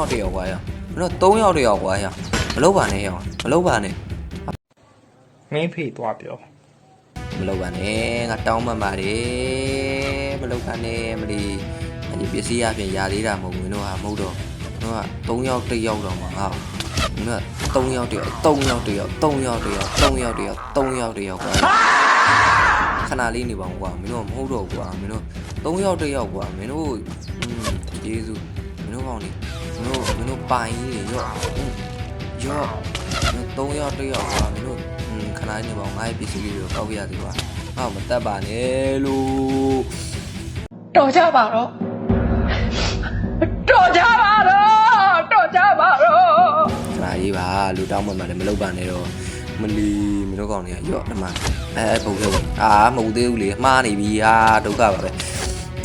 ယောက်တယောက်ကွာရမင်းတို့3ယောက်တယောက်ကွာရမလုပ်ပါနဲ့ရမလုပ်ပါနဲ့မင်းဖေသွားပြောမလုပ်ပါနဲ့ငါတောင်းပန်ပါတယ်မလုပ်ပါနဲ့မလီဒီပစ္စည်းအပြင်ရာသေးတာမဟုတ်ဘူးမင်းတို့ဟာမဟုတ်တော့တို့က3ယောက်1ယောက်တော့မှာငါ့မင်းတို့3ယောက်တယောက်3ယောက်တယောက်3ယောက်တယောက်3ယောက်တယောက်3ယောက်တယောက်ကွာခဏလေးနေပါဦးကွာမင်းတို့မဟုတ်တော့ကွာမင်းတို့3ယောက်1ယောက်ကွာမင်းတို့ယေစုမင်းတို့ကောင်းနေမင်းတို့ပိုင်ကြီးရော့3ယောက်1ယောက်ကွာမင်းတို့ခဏလေးနေပါဦးငါ့ရဲ့ပစ္စည်းလေးကိုကောက်ပြရသေးကွာငါ့မတက်ပါနဲ့လို့တော်ကြပါတော့တော်ကြပါတော့ခဏရေးပါလူတောင်းမှလည်းမလုပ်ပါနဲ့တော့မလီမင်းတို့ကောင်းနေရော့ဒီမှာပုံခဲ့ဝင်မဟုတ်သေးဘူးလေမှားနေပြီဒုက္ခပါပဲ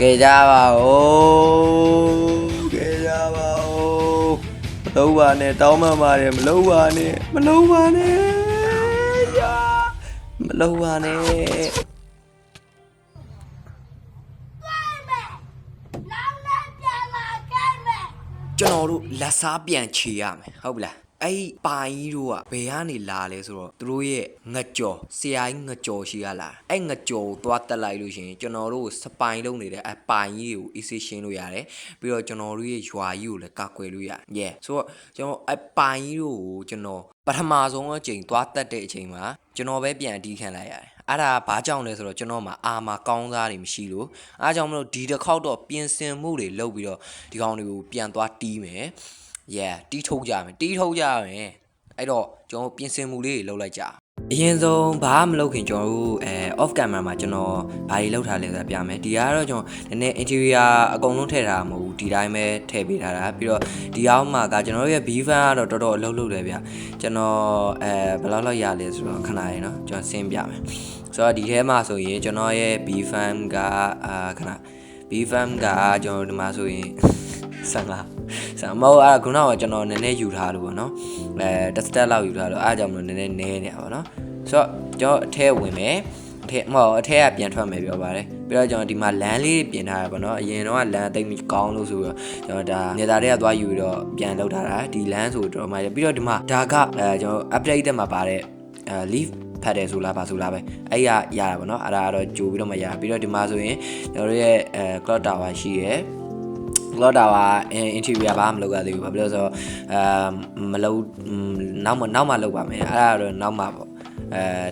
ကဲကြပါဦးမလုပ်ပါနဲ့တောင်းမှပါတယ်မလုပ်ပါနဲ့မလုပ်ပါနဲ့ကျွန်တော်တို့လက်စားပြန်ချေရမယ်ဟုတ်ပြီလားအဲ့ပိုင်ကြီးတို့ကဘယ်ကနေလာလဲဆိုတော့သူတို့ရဲ့ငကြော်ဆရာကြီးငကြော်ရှိရလာအဲ့ငကြော်ကိုသွားတက်လိုက်လို့ရှိရင်ကျွန်တော်တို့စပိုင်လုံးနေတဲ့အပိုင်ကြီးကို easy ရှင်းလို့ရတယ်ပြီးတော့ကျွန်တော်တို့ရဲ့ရွာကြီးကိုလည်းကာကွယ်လို့ရတယ်ဆိုတော့ကျွန်တော်အပိုင်ကြီးတို့ကိုကျွန်တော်ပထမဆုံးအချိန်သွားတက်တဲ့အချိန်မှာကျွန်တော်ပဲပြန်အတီးခံလိုက်ရတယ်အဲ့ဒါဘာကြောင့်လဲဆိုတော့ကျွန်တော်မှာအာမာကောင်းစားတွေမရှိလို့အားကြောင့်မလို့ဒီတစ်ခေါက်တော့ပြင်ဆင်မှုတွေလုပ်ပြီးတော့ဒီကောင်တွေကိုပြန်သွားတီးမယ်တီးထုတ်ကြမယ်အဲ့တော့ကျွန်တော်ပြင်ဆင်မှုလေးတွေလုပ်လိုက်ကြအရင်ဆုံးဘာမှမလုပ်ခင်ကျွန်တော်တို့off camera မှာကျွန်တော်ဘာတွေလုပ်ထားလဲဆိုတာပြမယ်ဒီကတော့ကျွန်တော်နည်းနည်း interior အကုန်လုံးထည့်ထားမှာမဟုတ်ဘူးဒီတိုင်းပဲထည့်ပေးထားတာပြီးတော့ဒီအောက်မှာကကျွန်တော်တို့ရဲ့ B fan ကတော့တော်တော်အလုပ်လုပ်တယ်ဗျကျွန်တော်ဘယ်လောက်ရလဲဆိုတော့ခဏလေးနော်ကျွန်တော်ဆင်းပြမယ်ဆိုတော့ဒီထဲမှာဆိုရင်ကျွန်တော်ရဲ့ B fan ကခဏ B fan ကကျွန်တော်ဒီမှာဆိုရင်ဆန်မောခုနကကျွန်တော်နည်းနည်းယူထားလို့ပေါ့နော်တစ်စတက်လောက်ယူထားလို့အားကြောင့်မလို့နည်းနည်းနဲနေတာပေါ့နော်ဆိုတော့ကျွန်တော်အထဲဝင်မယ်အထဲကပြန်ထွက်မယ်ပြောပါတယ်ပြီးတော့ကျွန်တော်ဒီမှာလမ်းလေးပြင်ထားရပါတော့အရင်တော့လမ်းသိမ့်ပြီးကောင်းလို့ဆိုတော့ကျွန်တော်ဒါနေသားတွေကသွားယူပြီးတော့ပြန်လောက်ထားတာဒီလမ်းဆိုတော့မှပြီးတော့ဒီမှာဒါကကျွန်တော် update တက်မှာပါတဲ့leaf ဖတ်တယ်ဆိုလားပါဆိုလားပဲအဲ့ရတာပေါ့နော်အဲ့ဒါကတော့ကြိုပြီးတော့မရပြီးတော့ဒီမှာဆိုရင်ကျွန်တော်တို့ရဲ့ clock tower ရှိရယ်လော်တာပါ interior ဘာမှမလုပ်ရသေးဘူးဘာဖြစ်လို့ဆိုတော့မလုပ်နောက်မှလုပ်ပါမယ်အဲ့ဒါတော့နောက်မှပေါ့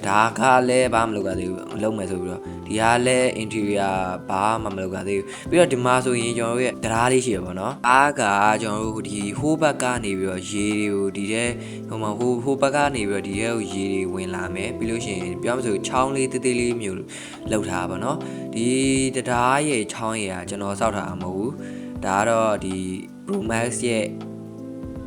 ဒါကလည်းဘာမှမလုပ်ရသေးဘူးလုပ်မယ်ဆိုပြီးတော့ဒီကလည်း interior ဘာမှမလုပ်ရသေးဘူးပြီးတော့ဒီမှာဆိုရင်ကျွန်တော်တို့ရဲ့တရားလေးရှိရပါတော့အားကကျွန်တော်တို့ဒီဟိုးဘက်ကနေပြီးတော့ရေတွေကိုဒီထဲဟိုမှာဟိုဘက်ကနေပြီးတော့ဒီထဲကိုရေတွေဝင်လာမယ်ပြီးလို့ရှိရင်ပြောမှဆိုချောင်းလေးတေးလေးမျိုးလောက်ထားပါတော့ဒီတရားရဲ့ချောင်းရည်ကကျွန်တော်စောက်ထားမှာမဟုတ်ဘူးဒါကတော့ဒီ Pro Max ရဲ့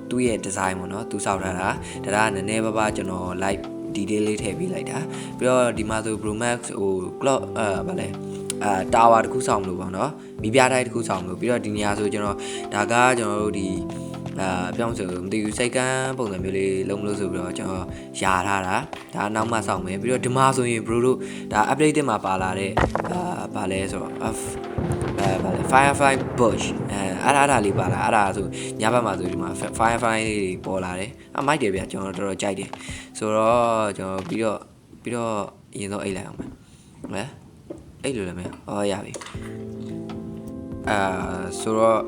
သူ့ရဲ့ design ပေါ့နော်သူစောက်ထားတာဒါကနည်းနည်းပါးကျွန်တော် live detail လေးထည့်ပေးလိုက်တာပြီးတော့ဒီမှာဆို Pro Max ဟို clock ဗာလဲtower တစ်ခုဆောင်လို့ပေါ့နော်မိပြတိုင်းတစ်ခုဆောင်လို့ပြီးတော့ဒီနေရာဆိုကျွန်တော်ဒါကကျွန်တော်တို့ဒီပြောင်းဆိုမသိဘူးစိတ်ကန်းပုံစံမျိုးလေးလုံးမလို့ဆိုပြီးတော့ကျွန်တော်ယာထားတာဒါနောက်မှစောင့်မယ်ပြီးတော့ဒီမှာဆိုရင် bro တို့ဒါ update တင်မှာပါလာတဲ့ဗာလဲဆိုတော့ဗာလဲ Firefly Bush အဲ့ဒါလေးပါလာအဲ့ဒါဆိုညဘက်မှာဆိုဒီမှာ Firefly လေးပေါ်လာတယ်မိုက်တယ်ဗျကျွန်တော်တော်တော်ကြိုက်တယ်ဆိုတော့ကျွန်တော်ပြီးတော့အရင်ဆုံးအိတ်လိုက်အောင်မယ်အိတ်လို့လည်းမရပြီဆိုတော့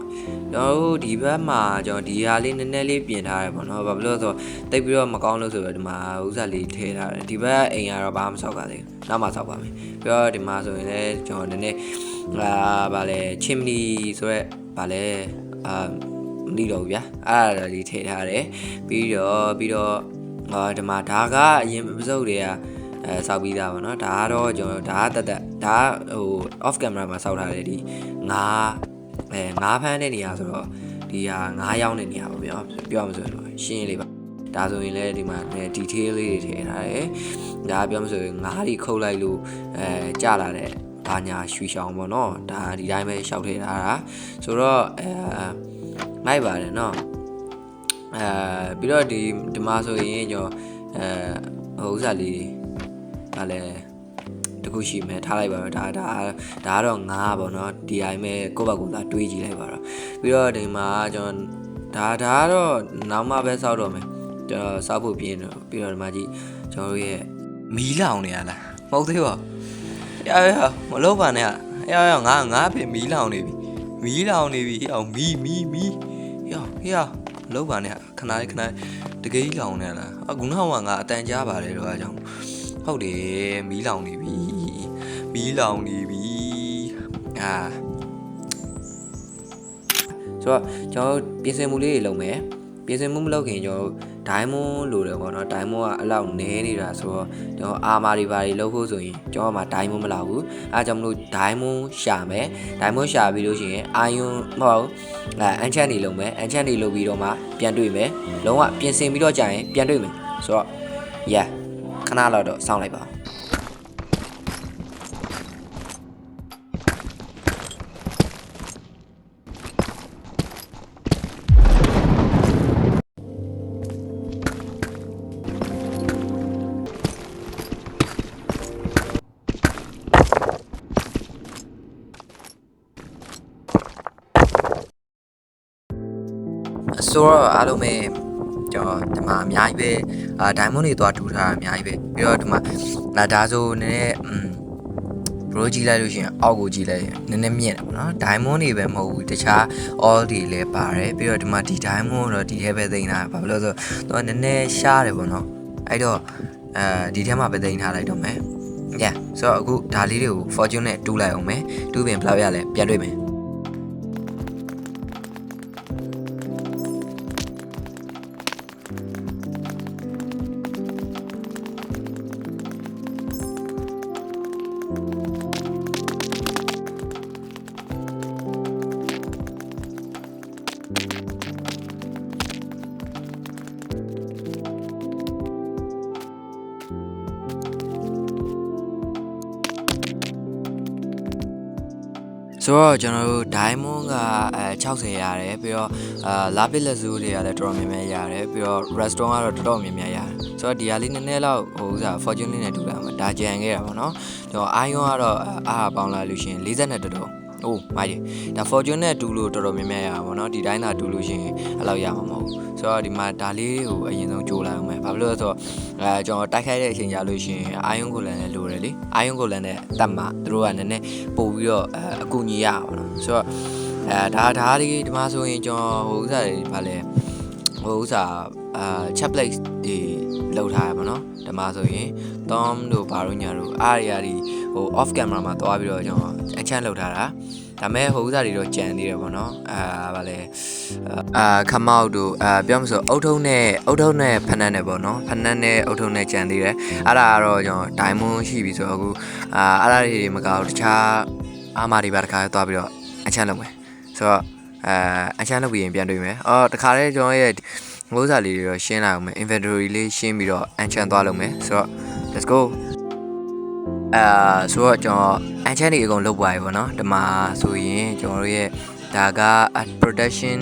ကျွန်တော်တို့ဒီဘက်မှာကျွန်တော်ဒီဟာလေးနည်းနည်းလေးပြင်ထားရပေါ့နော်ဘာဖြစ်လို့ဆိုတော့တိတ်ပြီးတော့မကောင်းလို့ဆိုတော့ဒီမှာဥစားလေးထည့်ထားတယ်ဒီဘက်အိမ်ကတော့ဘာမှမဆောက်ပါသေးဘူးနောက်မှဆောက်ပါမယ်ပြီးတော့ဒီမှာဆိုရင်လည်းကျွန်တော်နည်းနည်းဗာလဲ chimney ဆိုရက်ဗာလဲမသိတော့ဘူးဗျာအဲ့ဒါလေးထည့်ထားတယ်ပြီးတော့ဒီမှာဒါကအရင်ပစုပ်တွေကစောက်ပြီးသားပါเนาะဒါကတော့ကျွန်တော်ဒါကတက်ဒါဟို off camera မှာစောက်ထားတယ်ဒီငါးဖမ်းတဲ့နေရာဆိုတော့ဒီဟာငါးရောင်းတဲ့နေရာပေါ့ဗျာပြောမှဆိုရင်ရှင်းလေးပါဒါဆိုရင်လည်းဒီမှာ detail လေးတွေထည့်ထားတယ်ဒါပြောမှဆိုရင်ငါးတွေခုတ်လိုက်လို့ကြလာတဲ့ဘာညာရွှေချောင်ပေါ့เนาะဒါဒီတိုင်းပဲရှောက်ထည့်ထားတာဆိုတော့နိုင်ပါတယ်เนาะပြီးတော့ဒီမှာဆိုရင်ကျွန်တော်ဟိုဥစားလေးဗာလဲတခုရှိမယ်ထားလိုက်ပါတော့ဒါကတော့ငါးပေါ့နော်ဒီအိမ်မဲ့ကိုယ့်ဘက်ကိုသာတွေးကြည့်လိုက်ပါတော့ပြီးတော့ဒီမှာကျွန်တော် ဒါကတော့နောက်မှပဲစောက်တော့မယ်ကျွန်တော်စောက်ဖို့ပြင်တော့ပြီးတော့ဒီမှာကြည့်ကျွန်တော်တို့ရဲ့မီးလောင်နေရလားမဟုတ်သေးပါရမလုပ်ပါနဲ့ရငါပြင်မီးလောင်နေပြီမီးလောင်နေပြီအောင်မီးရမလုပ်ပါနဲ့ခဏတကယ်ကြီးလောင်နေလားအခုနောက်မှငါအတန်ကြားပါတယ်တော့အကြောင်းဟုတ်တယ်မီးလောင်နေပြီဆိုတော့ကျွန်တော်ပြင်ဆင်မှုလေးတွေလုပ်မယ်ပြင်ဆင်မှုမလုပ်ခင်ကျွန်တော်ဒိုင်းမွန်လိုတယ်ပေါ့နော်ဒိုင်းမွန်ကအလောက်နည်းနေတာဆိုတော့ကျွန်တော်အာမာတွေဘာတွေလုပ်ဖို့ဆိုရင်ကျွန်တော်မှဒိုင်းမွန်မလောက်ဘူးအဲကြောင့်မလို့ဒိုင်းမွန်ရှာမယ်ဒိုင်းမွန်ရှာပြီးလို့ရှိရင်အာယွန်မဟုတ်အန်ချန်နေလုပ်မယ်အန်ချန်နေလုပ်ပြီးတော့မှပြန်တွေ့မယ်လုံးဝပြင်ဆင်ပြီးတော့ကြာရင်ပြန်တွေ့မယ်ဆိုတော့ခဏလောက်တော့စောင့်လိုက်ပါဆိုတော့အားလုံးပဲကျွန်တော်ဒီမှာအများကြီးပဲဒိုင်မွန်တွေသွားထူထားတာအများကြီးပဲပြီးတော့ဒီမှာဒါဆိုနည်းနည်းဘရိုကြည့်လိုက်လို့ရှိရင်အောက်ကိုကြည့်လိုက်နည်းနည်းမြင့်တယ်ပေါ့နော်ဒိုင်မွန်တွေပဲမဟုတ်ဘူးတခြား all တွေလည်းပါတယ်ပြီးတော့ဒီမှာဒီဒိုင်မွန်တော့ဒီထဲပဲသိမ်းထားဘာလို့လဲဆိုတော့နည်းနည်းရှားတယ်ပေါ့နော်အဲ့တော့ဒီထဲမှာပဲသိမ်းထားလိုက်တော့မယ်ဆိုတော့အခုဒါလေးတွေကို fortune နဲ့တူးလိုက်အောင်မယ်တူးပြင်ဘယ်လောက်ရလဲပြန်တွေ့မယ်ဆိုတော့ကျွန်တော်တို့ diamond က60ရတယ်ပြီးတော့lapis lazuli တွေကလည်းတော်တော်များများရတယ်ပြီးတော့ redstone ကတော့တော်တော်များများရတယ်ဆိုတော့ဒီဟာလေးနည်းနည်းလောက်fortune လေးနဲ့တူလာမှာဒါကြံခဲ့တာပေါ့နော်ကျွန်တော် iron ကတော့အားပေါင်းလာလို့ရှိရင်42တော်အိုးမိုက်တယ်ဒါ fortune နဲ့တူလို့တော်တော်များများရပါဘောเนาะဒီတိုင်းသာတူလို့ရှိရင်အဲ့လောက်ရမှာမဟုတ်ဘူးဆိုတော့ဒီမှာဒါလေးကိုအရင်ဆုံးကြိုးလိုက်အောင်မယ်ဘာဖြစ်လို့လဲဆိုတော့ကျွန်တော်တိုက်ခိုက်တဲ့အချိန်ကြာလို့ရှိရင် iron golem နဲ့လိုတယ်လေ iron golem နဲ့တတ်မှာသူတို့ကနည်းနည်းပို့ပြီးတော့အကူညီရပါတော့ဆိုတော့ဒါလေးဒီမှာဆိုရင်ကျွန်တော်ဥစ္စာတွေဗာလဲchat plate တွေလောက်ထားရပါတော့ဒီမှာဆိုရင် Tom တို့ဘာလို့ညာတို့အားရတွေoff camera မှာသွားပြီးတော့ကျွန်တော်အချမ်းလောက်ထားတာဒါမဲ့ဥစ္စာတွေတော့ကြံသေးတယ်ပေါ့နော်ဗာလဲခမောက်တို့ပြောမဆိုအုတ်ထုံးနဲ့ဖနက်နဲ့ပေါ့နော်ဖနက်နဲ့အုတ်ထုံးနဲ့ကြံသေးတယ်အဲ့ဒါကတော့ကျွန်တော် diamond ရှိပြီဆိုတော့အခုအဲ့ဒါတွေမကောက်တခြားအာမာတွေပါတခါသွားပြီးတော့အချမ်းလောက်မယ်ဆိုတော့အချမ်းလောက်ပြီးရင်ပြန်တွေ့မယ်တခါတည်းကျွန်တော်ရဲ့ငိုးစာလေးတွေတော့ရှင်းလိုက်အောင်မယ် inventory လေးရှင်းပြီးတော့ enchant သွားလုပ်မယ်ဆိုတော့ let's go ဆိုတော့ကျွန်တော် enchant တွေအကုန်လုပ်ပွားပြီပေါ့နော်ဒီမှာဆိုရင်ကျွန်တော်တို့ရဲ့ဒါက production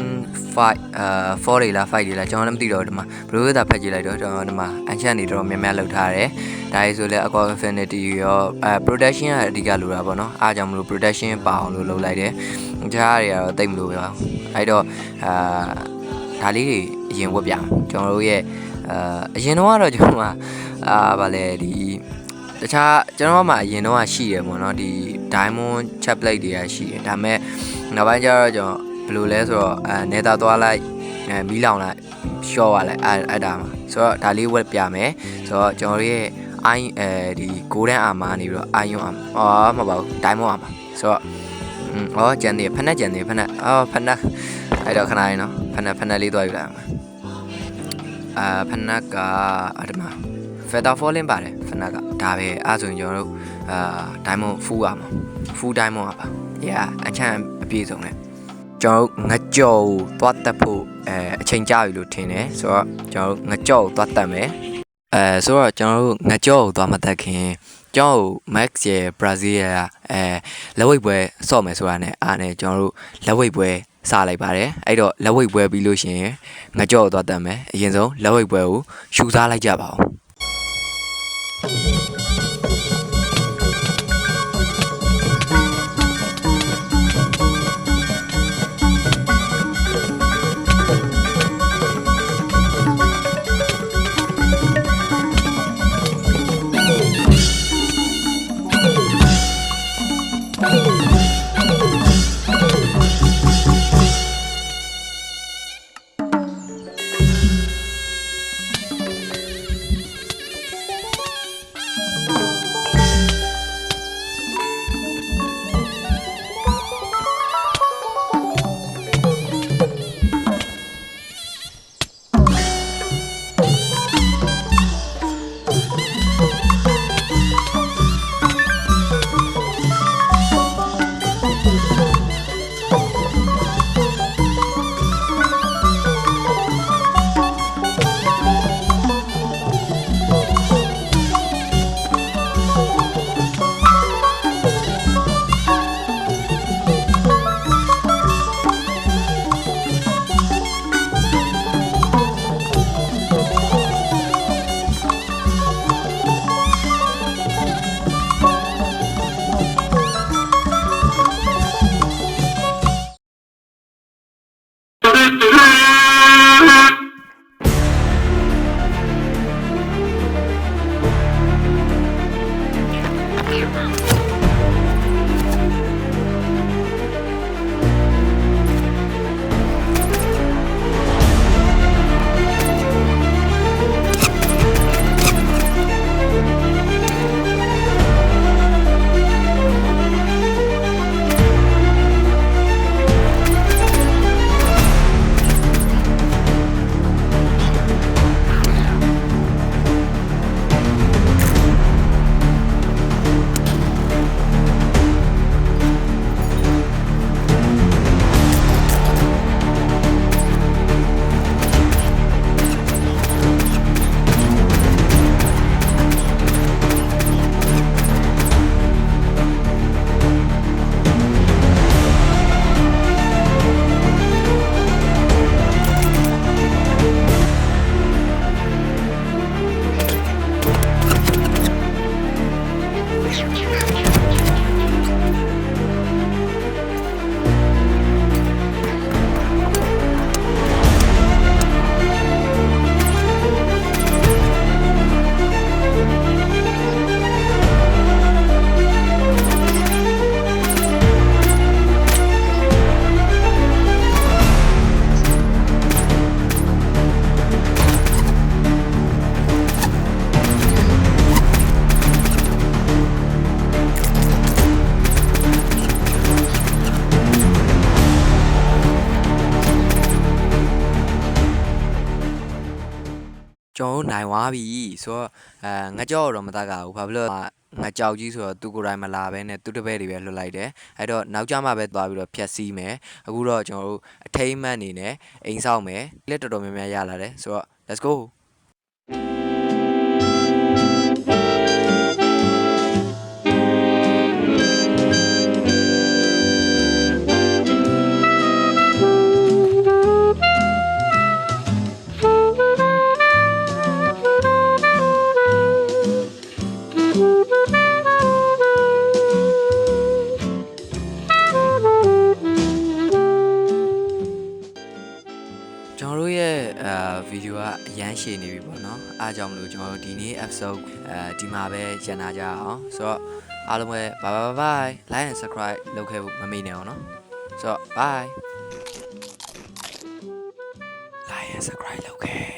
4တွေလား5တွေလားကျွန်တော်လည်းမသိတော့ဒီမှာဘယ်လိုသာဖတ်ကြည့်လိုက်တော့ကျွန်တော်ဒီမှာ enchant တွေတော့များများလုပ်ထားတယ်ဒါကြီးဆိုလဲ aqua infinity ရော production ကအဓိကလိုတာပေါ့နော်အားကြောင့်မလို့ production ပါအောင်လို့လုပ်လိုက်တယ်ကြားတွေကတော့တိတ်မလို့ပဲပါအဲ့တော့ဒါလေးတွေအရင်ဝတ်ပြအောင်ကျွန်တော်တို့ရဲ့အရင်တော့ကတော့ကျွန်တော်ကဗာလဲဒီတခြားကျွန်တော်မှအရင်တော့ရှိတယ်ပေါ့နော်ဒီ diamond chat plate တွေကရှိတယ်ဒါပေမဲ့နောက်ပိုင်းကျတော့ကျွန်တော်ဘယ်လိုလဲဆိုတော့နေတာသွားလိုက်မီးလောင်လိုက်ရှော့သွားလိုက်အဲ့ဒါမှာဆိုတော့ဒါလေးဝတ်ပြမယ်ဆိုတော့ကျွန်တော်ရဲ့ဒီ golden armor နေပြီးတော့ iron armor မဟုတ်ပါဘူး diamond armor ဆိုတော့ကျန်သေးဖက်နဲ့ဖက်နဲ့အဲ့တော့ခဏလေးနော်ဖက်နဲ့လေးသွားယူလိုက်အောင်ဖက်နဲ့ကအဲ့ဒီမှာ feather falling ပါတယ်ဖက်နဲ့ကဒါပဲအဲ့ဆိုရင်ကျွန်တော်တို့diamond full armor full diamond armor အချမ်းအပြည့်စုံတယ်ကျွန်တော်ငကြော်ကိုသွားတက်ဖို့အချိန်ကြာပြီလို့ထင်တယ်ဆိုတော့ကျွန်တော်ငကြော်ကိုသွားတက်မယ်ဆိုတော့ကျွန်တော်တို့ငကြော်ကိုသွားမတက်ခင်ကျွန်တော် Max ရဲ့ Brazil ရဲ့လက်ဝိတ်ပွဲဆော့မယ်ဆိုတာနဲ့အားနဲ့ကျွန်တော်တို့လက်ဝိတ်ပွဲစလိုက်ပါတယ်အဲ့တော့လက်ဝိတ်ပွဲပြီးလို့ရှိရင်ငကြော့ကိုသွားတက်မယ်အရင်ဆုံးလက်ဝိတ်ပွဲကိုရှူစားလိုက်ကြပါဦး တို့နိုင်သွားပြီဆိုတော့ငါကြောက်တော့မတတ်ကြဘူးဘာဖြစ်လို့ငါကြောက်ကြီးဆိုတော့သူကိုယ်တိုင်မလာဘဲနဲ့သူတပည့်တွေပဲလွတ်လိုက်တယ်အဲ့တော့နောက်ကျမှပဲသွားပြီးတော့ဖြတ်စီးမယ်အခုတော့ကျွန်တော်တို့အထိမ့်မှတ်အနေနဲ့အိမ်ဆောင်မယ်လက်တော်တော်များများရလာတယ်ဆိုတော့ let's go ကျွန်တော်တို့ရဲ့ဗီဒီယိုကအရန်ရှည်နေပြီပေါ့နော်အားကြောင့်မလို့ကျွန်တော်တို့ဒီနေ့ episode ဒီမှာပဲရန်နာကြအောင်ဆိုတော့အားလုံးပဲ bye bye like and subscribe လုပ်ခဲ့ဖို့မမေ့နဲ့အောင်နော်ဆိုတော့ bye like and subscribe လုပ်ခဲ့